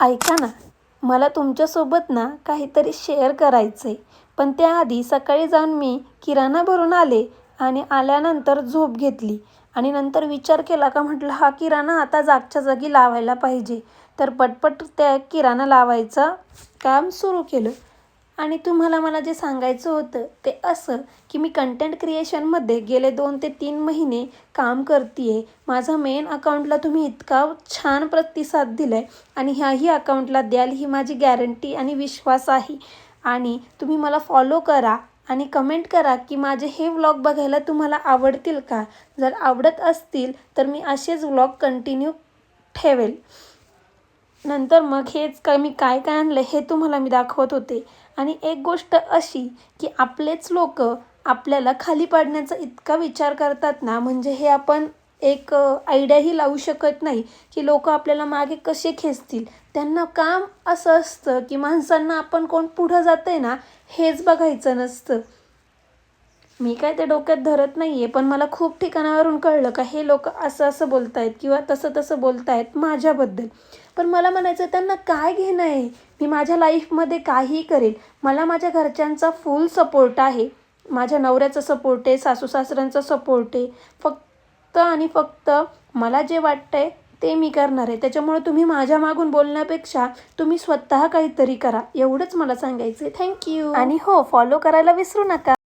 ऐका ना, मला तुमच्यासोबत ना काहीतरी शेअर करायचं आहे. पण त्याआधी सकाळी जाऊन मी किराणा भरून आले आणि आल्यानंतर झोप घेतली आणि नंतर विचार केला का म्हटलं हा किराणा आता जागच्या जागी लावायला पाहिजे. तर पटपट त्या किराणा लावायचं काम सुरू केलं. आणि तुम्हाला मला जे सांगायचं होतं ते असं की मी कंटेंट क्रिएशनमध्ये गेले 2 ते 3 महिने काम करते आहे. माझा मेन अकाउंटला तुम्ही इतका छान प्रतिसाद दिला आहे आणि ह्याही अकाउंटला द्याल ही माझी गॅरंटी आणि विश्वास आहे. आणि तुम्ही मला फॉलो करा आणि कमेंट करा की माझे हे व्लॉग बघायला तुम्हाला आवडतील का? जर आवडत असतील तर मी असेच व्लॉग कंटिन्यू ठेवेल. नंतर मग हेच काय मी काय काय आणलं हे तुम्हाला मी दाखवत होते. आणि एक गोष्ट अशी की आपलेच लोक आपल्याला खाली पाडण्याचा इतका विचार करतात ना, म्हणजे हे आपण एक आयडियाही लावू शकत नाही की लोक आपल्याला मागे कसे खेचतील. त्यांना काम असं असतं की माणसांना आपण कोण पुढं जातंय ना हेच बघायचं नसतं. मी काय ते डोक्यात धरत नाही आहे, पण मला खूप ठिकाणावरून कळलं का हे लोक असं असं बोलत आहेत किंवा तसं तसं बोलत आहेत माझ्याबद्दल. पण मला म्हणायचं त्यांना काय घेणं आहे? मी माझ्या लाईफमध्ये काहीही करेल. मला माझ्या घरच्यांचा फुल सपोर्ट आहे. माझ्या नवऱ्याचा सपोर्ट आहे, सासू-सासऱ्यांचा सपोर्ट आहे. फक्त आणि फक्त मला जे वाटतं आहे ते मी करणार आहे. त्याच्यामुळे तुम्ही माझ्या मागून बोलण्यापेक्षा तुम्ही स्वतः काहीतरी करा. एवढंच मला सांगायचं आहे. Thank you. आणि हो, फॉलो करायला विसरू नका.